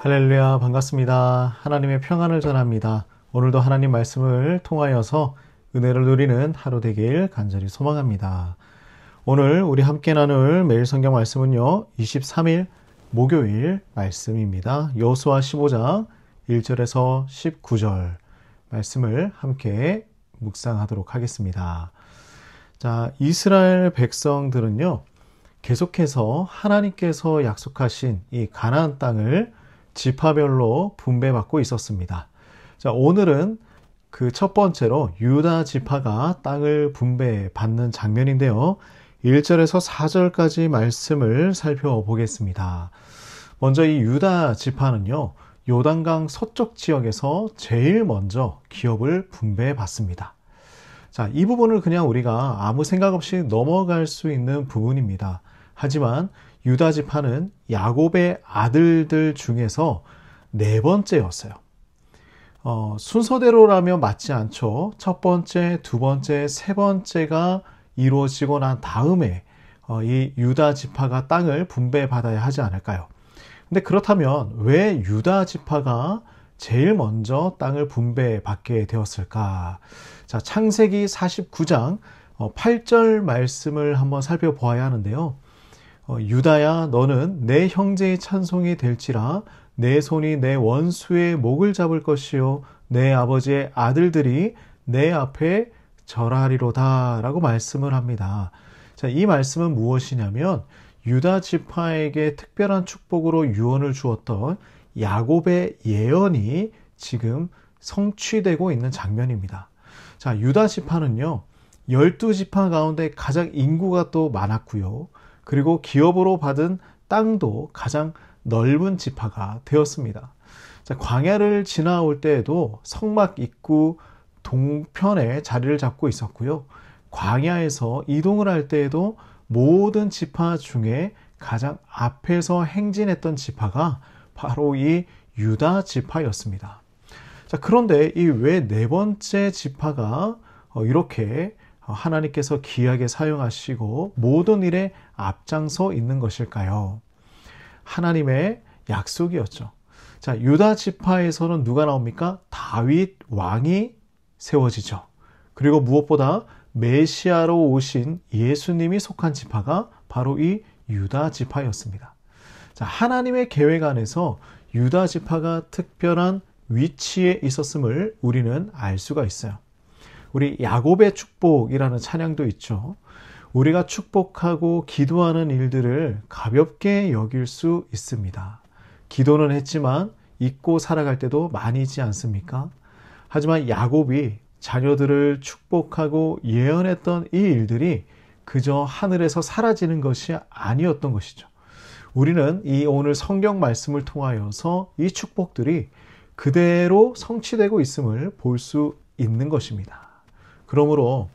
할렐루야, 반갑습니다. 하나님의 평안을 전합니다. 오늘도 하나님 말씀을 통하여서 은혜를 누리는 하루 되길 간절히 소망합니다. 오늘 우리 함께 나눌 매일 성경 말씀은요, 23일 목요일 말씀입니다. 여호수아 15장 1절에서 19절 말씀을 함께 묵상하도록 하겠습니다. 자, 이스라엘 백성들은요, 계속해서 하나님께서 약속하신 이 가나안 땅을 지파별로 분배받고 있었습니다. 자, 오늘은 그 첫 번째로 유다 지파가 땅을 분배받는 장면인데요. 1절에서 4절까지 말씀을 살펴보겠습니다. 먼저 이 유다 지파는요, 요단강 서쪽 지역에서 제일 먼저 기업을 분배받습니다. 자, 이 부분을 그냥 우리가 아무 생각 없이 넘어갈 수 있는 부분입니다. 하지만 유다 지파는 야곱의 아들들 중에서 네 번째였어요. 순서대로라면 맞지 않죠. 첫 번째, 두 번째, 세 번째가 이루어지고 난 다음에 이 유다 지파가 땅을 분배받아야 하지 않을까요? 근데 그렇다면 왜 유다 지파가 제일 먼저 땅을 분배받게 되었을까? 자, 창세기 49장 8절 말씀을 한번 살펴보아야 하는데요. 유다야, 너는 내 형제의 찬송이 될지라 내 손이 내 원수의 목을 잡을 것이요 내 아버지의 아들들이 내 앞에 절하리로다 라고 말씀을 합니다. 자, 이 말씀은 무엇이냐면 유다 지파에게 특별한 축복으로 유언을 주었던 야곱의 예언이 지금 성취되고 있는 장면입니다. 자, 유다 지파는요, 12지파 가운데 가장 인구가 또 많았고요. 그리고 기업으로 받은 땅도 가장 넓은 지파가 되었습니다. 자, 광야를 지나올 때에도 성막 입구 동편에 자리를 잡고 있었고요. 광야에서 이동을 할 때에도 모든 지파 중에 가장 앞에서 행진했던 지파가 바로 이 유다 지파였습니다. 자, 그런데 이 왜 네 번째 지파가 이렇게 하나님께서 귀하게 사용하시고 모든 일에 앞장서 있는 것일까요? 하나님의 약속이었죠. 자, 유다 지파에서는 누가 나옵니까? 다윗 왕이 세워지죠. 그리고 무엇보다 메시아로 오신 예수님이 속한 지파가 바로 이 유다 지파였습니다. 자, 하나님의 계획 안에서 유다 지파가 특별한 위치에 있었음을 우리는 알 수가 있어요. 우리 야곱의 축복이라는 찬양도 있죠. 우리가 축복하고 기도하는 일들을 가볍게 여길 수 있습니다. 기도는 했지만 잊고 살아갈 때도 많이 있지 않습니까? 하지만 야곱이 자녀들을 축복하고 예언했던 이 일들이 그저 하늘에서 사라지는 것이 아니었던 것이죠. 우리는 이 오늘 성경 말씀을 통하여서 이 축복들이 그대로 성취되고 있음을 볼 수 있는 것입니다. 그러므로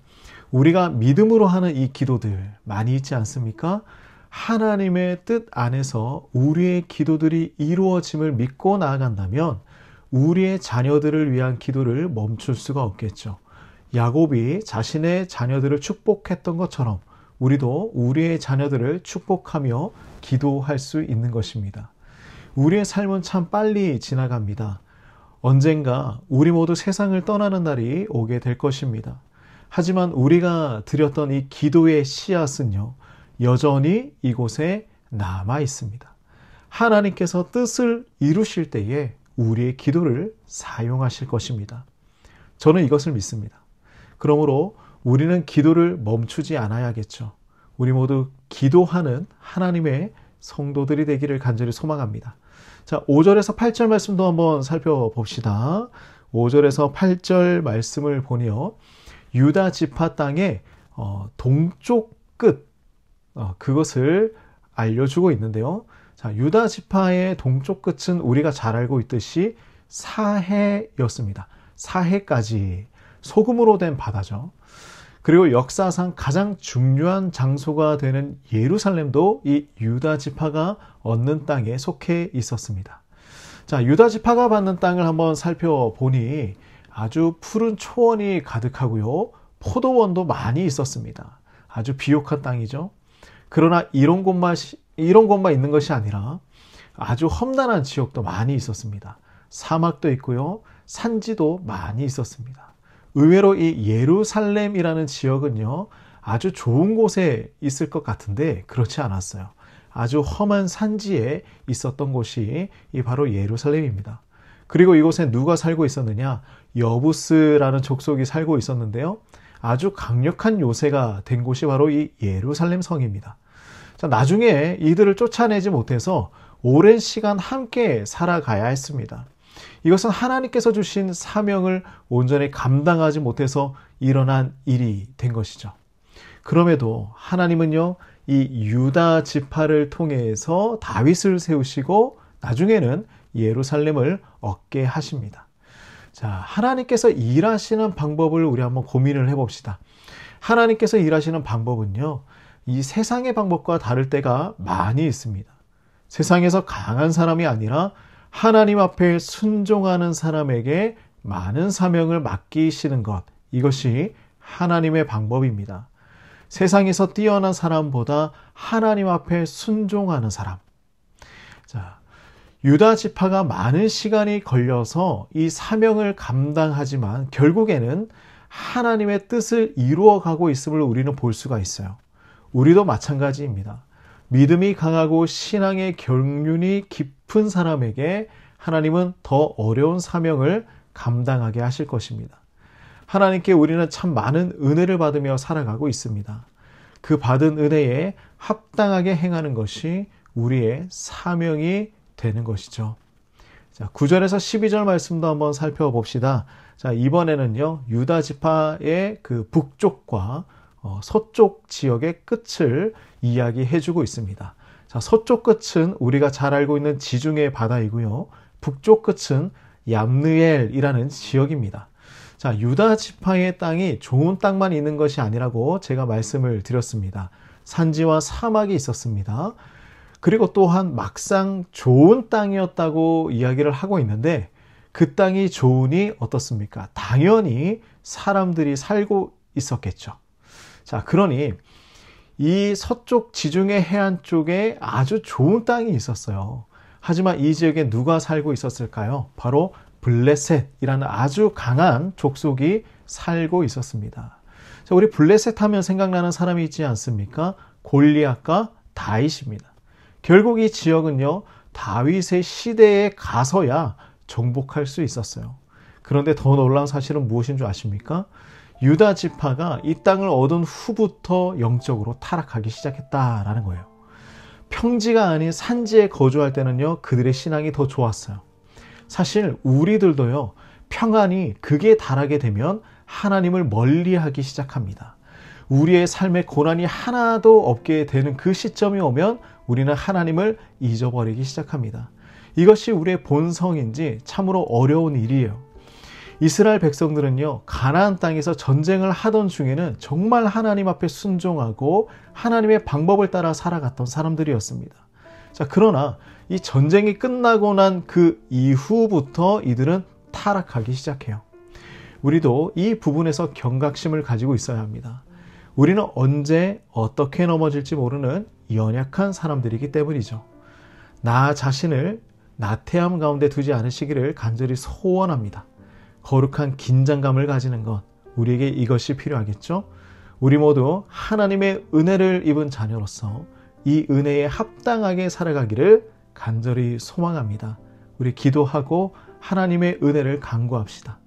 우리가 믿음으로 하는 이 기도들 많이 있지 않습니까? 하나님의 뜻 안에서 우리의 기도들이 이루어짐을 믿고 나아간다면 우리의 자녀들을 위한 기도를 멈출 수가 없겠죠. 야곱이 자신의 자녀들을 축복했던 것처럼 우리도 우리의 자녀들을 축복하며 기도할 수 있는 것입니다. 우리의 삶은 참 빨리 지나갑니다. 언젠가 우리 모두 세상을 떠나는 날이 오게 될 것입니다. 하지만 우리가 드렸던 이 기도의 씨앗은요, 여전히 이곳에 남아 있습니다. 하나님께서 뜻을 이루실 때에 우리의 기도를 사용하실 것입니다. 저는 이것을 믿습니다. 그러므로 우리는 기도를 멈추지 않아야겠죠. 우리 모두 기도하는 하나님의 성도들이 되기를 간절히 소망합니다. 자, 5절에서 8절 말씀도 한번 살펴봅시다. 5절에서 8절 말씀을 보니요, 유다 지파 땅의 동쪽 끝, 그것을 알려주고 있는데요. 자, 유다 지파의 동쪽 끝은 우리가 잘 알고 있듯이 사해였습니다. 사해까지 소금으로 된 바다죠. 그리고 역사상 가장 중요한 장소가 되는 예루살렘도 이 유다 지파가 얻는 땅에 속해 있었습니다. 자, 유다 지파가 받는 땅을 한번 살펴보니 아주 푸른 초원이 가득하고요, 포도원도 많이 있었습니다. 아주 비옥한 땅이죠. 그러나 이런 곳만 있는 것이 아니라 아주 험난한 지역도 많이 있었습니다. 사막도 있고요. 산지도 많이 있었습니다. 의외로 이 예루살렘이라는 지역은요, 아주 좋은 곳에 있을 것 같은데 그렇지 않았어요. 아주 험한 산지에 있었던 곳이 바로 예루살렘입니다. 그리고 이곳에 누가 살고 있었느냐? 여부스라는 족속이 살고 있었는데요. 아주 강력한 요새가 된 곳이 바로 이 예루살렘 성입니다. 자, 나중에 이들을 쫓아내지 못해서 오랜 시간 함께 살아가야 했습니다. 이것은 하나님께서 주신 사명을 온전히 감당하지 못해서 일어난 일이 된 것이죠. 그럼에도 하나님은요, 이 유다 지파를 통해서 다윗을 세우시고 나중에는 예루살렘을 얻게 하십니다. 자, 하나님께서 일하시는 방법을 우리 한번 고민을 해봅시다. 하나님께서 일하시는 방법은요, 이 세상의 방법과 다를 때가 많이 있습니다. 세상에서 강한 사람이 아니라 하나님 앞에 순종하는 사람에게 많은 사명을 맡기시는 것, 이것이 하나님의 방법입니다. 세상에서 뛰어난 사람보다 하나님 앞에 순종하는 사람. 자, 유다 지파가 많은 시간이 걸려서 이 사명을 감당하지만 결국에는 하나님의 뜻을 이루어가고 있음을 우리는 볼 수가 있어요. 우리도 마찬가지입니다. 믿음이 강하고 신앙의 경륜이 깊은 사람에게 하나님은 더 어려운 사명을 감당하게 하실 것입니다. 하나님께 우리는 참 많은 은혜를 받으며 살아가고 있습니다. 그 받은 은혜에 합당하게 행하는 것이 우리의 사명이 되는 것이죠. 자, 9절에서 12절 말씀도 한번 살펴봅시다. 자, 이번에는요, 유다 지파의 그 북쪽과 서쪽 지역의 끝을 이야기해주고 있습니다. 자, 서쪽 끝은 우리가 잘 알고 있는 지중해 바다이고요. 북쪽 끝은 얌느엘이라는 지역입니다. 자, 유다 지파의 땅이 좋은 땅만 있는 것이 아니라고 제가 말씀을 드렸습니다. 산지와 사막이 있었습니다. 그리고 또한 막상 좋은 땅이었다고 이야기를 하고 있는데 그 땅이 좋으니 어떻습니까? 당연히 사람들이 살고 있었겠죠. 자, 그러니 이 서쪽 지중해 해안 쪽에 아주 좋은 땅이 있었어요. 하지만 이 지역에 누가 살고 있었을까요? 바로 블레셋이라는 아주 강한 족속이 살고 있었습니다. 자, 우리 블레셋 하면 생각나는 사람이 있지 않습니까? 골리앗과 다윗입니다. 결국 이 지역은요, 다윗의 시대에 가서야 정복할 수 있었어요. 그런데 더 놀라운 사실은 무엇인 줄 아십니까? 유다 지파가 이 땅을 얻은 후부터 영적으로 타락하기 시작했다라는 거예요. 평지가 아닌 산지에 거주할 때는요, 그들의 신앙이 더 좋았어요. 사실 우리들도요, 평안이 극에 달하게 되면 하나님을 멀리하기 시작합니다. 우리의 삶에 고난이 하나도 없게 되는 그 시점이 오면 우리는 하나님을 잊어버리기 시작합니다. 이것이 우리의 본성인지 참으로 어려운 일이에요. 이스라엘 백성들은요, 가나안 땅에서 전쟁을 하던 중에는 정말 하나님 앞에 순종하고 하나님의 방법을 따라 살아갔던 사람들이었습니다. 자, 그러나 이 전쟁이 끝나고 난 그 이후부터 이들은 타락하기 시작해요. 우리도 이 부분에서 경각심을 가지고 있어야 합니다. 우리는 언제 어떻게 넘어질지 모르는 연약한 사람들이기 때문이죠. 나 자신을 나태함 가운데 두지 않으시기를 간절히 소원합니다. 거룩한 긴장감을 가지는 것, 우리에게 이것이 필요하겠죠? 우리 모두 하나님의 은혜를 입은 자녀로서 이 은혜에 합당하게 살아가기를 간절히 소망합니다. 우리 기도하고 하나님의 은혜를 간구합시다.